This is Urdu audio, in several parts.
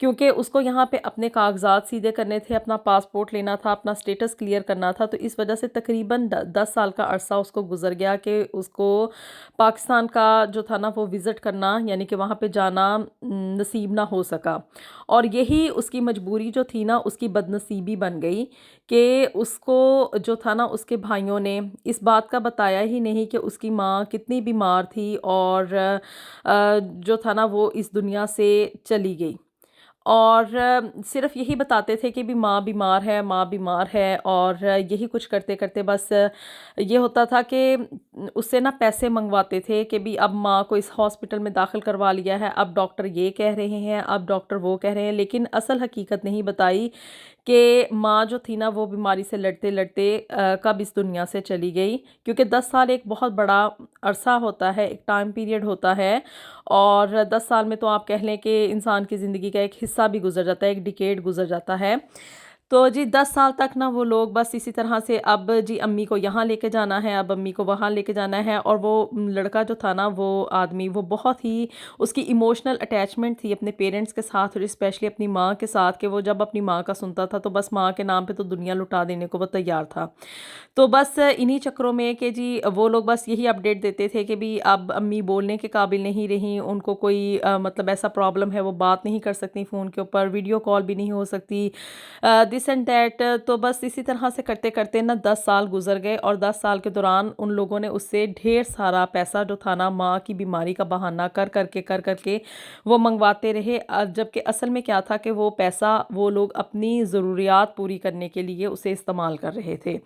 کیونکہ اس کو یہاں پہ اپنے کاغذات سیدھے کرنے تھے، اپنا پاسپورٹ لینا تھا، اپنا سٹیٹس کلیئر کرنا تھا، تو اس وجہ سے تقریباً 10 سال کا عرصہ اس کو گزر گیا کہ اس کو پاکستان کا جو تھا نا وہ وزٹ کرنا، یعنی کہ وہاں پہ جانا نصیب نہ ہو سکا۔ اور یہی اس کی مجبوری جو تھی نا اس کی بد نصیبی بن گئی کہ اس کو جو تھا نا اس کے بھائیوں نے اس بات کا بتایا ہی نہیں کہ اس کی ماں کتنی بیمار تھی اور جو تھا نا وہ اس دنیا سے چلی گئی، اور صرف یہی بتاتے تھے کہ بھی ماں بیمار ہے، ماں بیمار ہے، اور یہی کچھ کرتے کرتے بس یہ ہوتا تھا کہ اس سے نا پیسے منگواتے تھے کہ بھی اب ماں کو اس ہاسپٹل میں داخل کروا لیا ہے، اب ڈاکٹر یہ کہہ رہے ہیں، اب ڈاکٹر وہ کہہ رہے ہیں، لیکن اصل حقیقت نہیں بتائی کہ ماں جو تھی نا وہ بیماری سے لڑتے لڑتے کب اس دنیا سے چلی گئی، کیونکہ 10 سال ایک بہت بڑا عرصہ ہوتا ہے، ایک ٹائم پیریڈ ہوتا ہے، اور 10 سال میں تو آپ کہہ لیں کہ انسان کی زندگی کا ایک حصہ بھی گزر جاتا ہے، ایک ڈیکیڈ گزر جاتا ہے۔ تو جی 10 سال تک نا وہ لوگ بس اسی طرح سے اب جی امی کو یہاں لے کے جانا ہے، اب امی کو وہاں لے کے جانا ہے، اور وہ لڑکا جو تھا نا وہ آدمی وہ بہت ہی اس کی ایموشنل اٹیچمنٹ تھی اپنے پیرنٹس کے ساتھ، اور اسپیشلی اپنی ماں کے ساتھ، کہ وہ جب اپنی ماں کا سنتا تھا تو بس ماں کے نام پہ تو دنیا لٹا دینے کو وہ تیار تھا۔ تو بس انہی چکروں میں کہ جی وہ لوگ بس یہی اپڈیٹ دیتے تھے کہ بھی اب امی بولنے کے قابل نہیں رہیں، ان کو کوئی مطلب ایسا پرابلم ہے، وہ بات نہیں کر سکتی فون کے اوپر، ویڈیو کال بھی نہیں ہو سکتی، دس اینڈ دیٹ۔ تو بس اسی طرح سے کرتے کرتے نا 10 سال گزر گئے، اور 10 سال کے دوران ان لوگوں نے اس سے ڈھیر سارا پیسہ جو تھا نا ماں کی بیماری کا بہانہ کر کر کے وہ منگواتے رہے، جبکہ اصل میں کیا تھا کہ وہ پیسہ وہ لوگ اپنی ضروریات پوری کرنے کے لیے اسے استعمال کر رہے تھے۔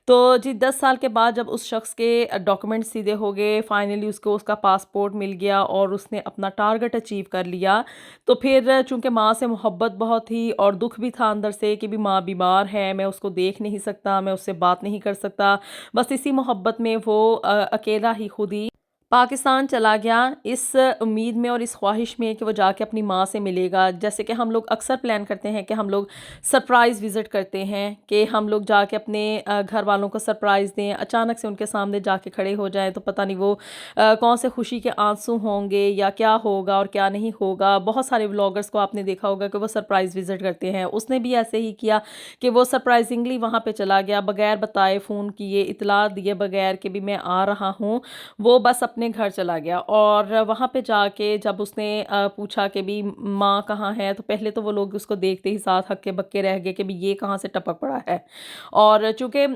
تو جی 10 سال کے بعد جب اس شخص کے ڈاکومنٹ سیدھے ہو گئے، فائنلی اس کو اس کا پاسپورٹ مل گیا اور اس نے اپنا ٹارگٹ اچیو کر لیا، تو پھر چونکہ ماں سے محبت بہت تھی اور دکھ بھی تھا اندر سے کہ بھی ماں بیمار ہے، میں اس کو دیکھ نہیں سکتا، میں اس سے بات نہیں کر سکتا، بس اسی محبت میں وہ اکیلا ہی خود ہی پاکستان چلا گیا، اس امید میں اور اس خواہش میں کہ وہ جا کے اپنی ماں سے ملے گا۔ جیسے کہ ہم لوگ اکثر پلان کرتے ہیں کہ ہم لوگ سرپرائز وزٹ کرتے ہیں، کہ ہم لوگ جا کے اپنے گھر والوں کو سرپرائز دیں، اچانک سے ان کے سامنے جا کے کھڑے ہو جائیں تو پتہ نہیں وہ کون سے خوشی کے آنسو ہوں گے یا کیا ہوگا اور کیا نہیں ہوگا۔ بہت سارے ولاگرز کو آپ نے دیکھا ہوگا کہ وہ سرپرائز وزٹ کرتے ہیں، اس نے بھی ایسے ہی کیا کہ وہ سرپرائزنگلی وہاں پہ چلا گیا، بغیر بتائے، فون کیے، اطلاع دیے بغیر کہ بھی میں آ رہا ہوں، وہ بس اپنے گھر چلا گیا۔ اور وہاں پہ جا کے جب اس نے پوچھا کہ بھی ماں کہاں ہے، تو پہلے تو وہ لوگ اس کو دیکھتے ہی ساتھ ہکے بکے رہ گئے کہ بھی یہ کہاں سے ٹپک پڑا ہے۔ اور چونکہ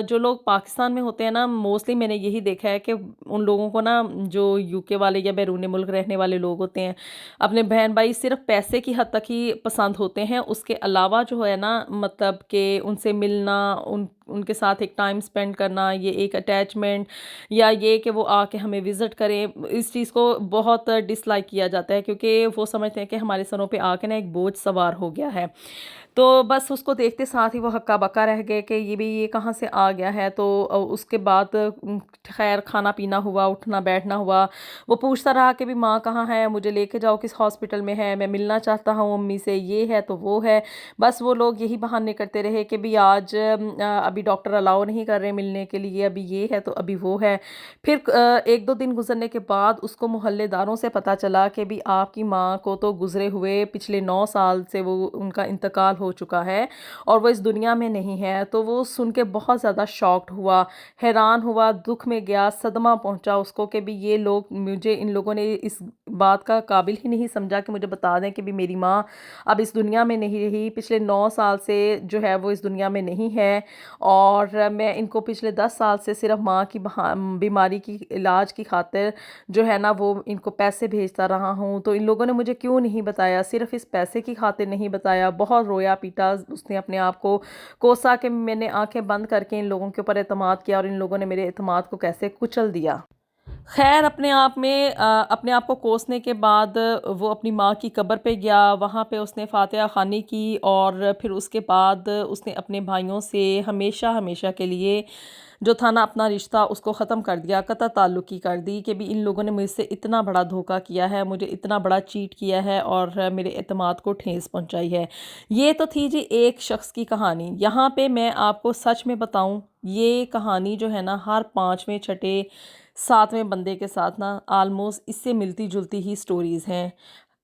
جو لوگ پاکستان میں ہوتے ہیں نا، موسٹلی میں نے یہی دیکھا ہے کہ ان لوگوں کو نا جو یو کے والے یا بیرون ملک رہنے والے لوگ ہوتے ہیں، اپنے بہن بھائی صرف پیسے کی حد تک ہی پسند ہوتے ہیں، اس کے علاوہ جو ہے نا مطلب کہ ان سے ملنا، ان کے ساتھ ایک ٹائم سپینڈ کرنا، یہ ایک اٹیچمنٹ، یا یہ کہ وہ آ کے ہمیں وزٹ کریں، اس چیز کو بہت ڈس لائک کیا جاتا ہے، کیونکہ وہ سمجھتے ہیں کہ ہمارے سروں پہ آ کے نا ایک بوجھ سوار ہو گیا ہے۔ تو بس اس کو دیکھتے ساتھ ہی وہ ہکا بکا رہ گئے کہ یہ کہاں سے آ گیا ہے۔ تو اس کے بعد خیر کھانا پینا ہوا، اٹھنا بیٹھنا ہوا، وہ پوچھتا رہا کہ بھی ماں کہاں ہے، مجھے لے کے جاؤ، کس ہاسپٹل میں ہے، میں ملنا چاہتا ہوں امی سے، یہ ہے تو وہ ہے۔ بس وہ لوگ یہی بہانے کرتے رہے کہ بھی آج ابھی ڈاکٹر الاؤ نہیں کر رہے ملنے کے لیے، ابھی یہ ہے تو ابھی وہ ہے۔ پھر 1-2 دن گزرنے کے بعد اس کو محلے داروں سے پتہ چلا کہ بھی آپ کی ماں کو تو گزرے ہوئے پچھلے 9 سال سے وہ ان کا انتقال ہو چکا ہے اور وہ اس دنیا میں نہیں ہے۔ تو وہ سن کے بہت زیادہ شاکڈ ہوا، حیران ہوا، دکھ میں گیا، صدمہ پہنچا اس کو کہ بھی یہ لوگ ان لوگوں نے اس بات کا قابل ہی نہیں سمجھا کہ مجھے بتا دیں کہ بھی میری ماں اب اس دنیا میں نہیں رہی، پچھلے 9 سال سے جو ہے وہ اس دنیا میں نہیں ہے، اور میں ان کو پچھلے 10 سال سے صرف ماں کی بیماری کی علاج کی خاطر جو ہے نا وہ ان کو پیسے بھیجتا رہا ہوں، تو ان لوگوں نے مجھے کیوں نہیں بتایا، صرف اس پیسے کی خاطر نہیں بتایا۔ بہت رویا پیٹا اس نے، اپنے آپ کو کوسا کہ میں نے آنکھیں بند کر کے ان لوگوں کے اوپر اعتماد کیا اور ان لوگوں نے میرے اعتماد کو کیسے کچل دیا۔ خیر اپنے آپ کو کوسنے کے بعد وہ اپنی ماں کی قبر پہ گیا، وہاں پہ اس نے فاتحہ خوانی کی، اور پھر اس کے بعد اس نے اپنے بھائیوں سے ہمیشہ ہمیشہ کے لیے جو تھا نا اپنا رشتہ اس کو ختم کر دیا، قطع تعلقی کر دی کہ بھی ان لوگوں نے مجھ سے اتنا بڑا دھوکہ کیا ہے، مجھے اتنا بڑا چیٹ کیا ہے اور میرے اعتماد کو ٹھیس پہنچائی ہے۔ یہ تو تھی جی ایک شخص کی کہانی۔ یہاں پہ میں آپ کو سچ میں بتاؤں، یہ کہانی جو ہے نا ہر 5ویں 6 7ویں بندے کے ساتھ نا آلموسٹ اس سے ملتی جلتی ہی سٹوریز ہیں۔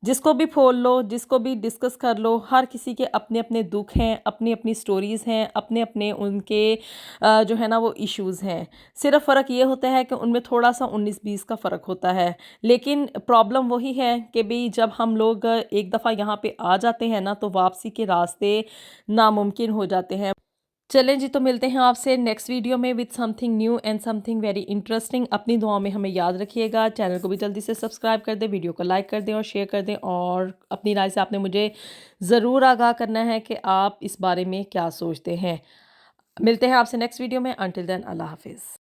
جس کو بھی پھول لو، جس کو بھی ڈسکس کر لو، ہر کسی کے اپنے اپنے دکھ ہیں، اپنی اپنی سٹوریز ہیں، اپنے اپنے ان کے جو ہے نا وہ ایشوز ہیں۔ صرف فرق یہ ہوتا ہے کہ ان میں تھوڑا سا 19-20 کا فرق ہوتا ہے، لیکن پرابلم وہی ہے کہ بھی جب ہم لوگ ایک دفعہ یہاں پہ آ جاتے ہیں نا تو واپسی کے راستے ناممکن ہو جاتے ہیں۔ چلیں جی، تو ملتے ہیں آپ سے نیکسٹ ویڈیو میں with some thing new and some thing very interesting. اپنی دعاؤں میں ہمیں یاد رکھیے گا، چینل کو بھی جلدی سے سبسکرائب کر دیں، ویڈیو کو لائک کر دیں اور شیئر کر دیں، اور اپنی رائے سے آپ نے مجھے ضرور آگاہ کرنا ہے کہ آپ اس بارے میں کیا سوچتے ہیں۔ ملتے ہیں آپ سے نیکسٹ ویڈیو میں، انٹل دین اللہ حافظ۔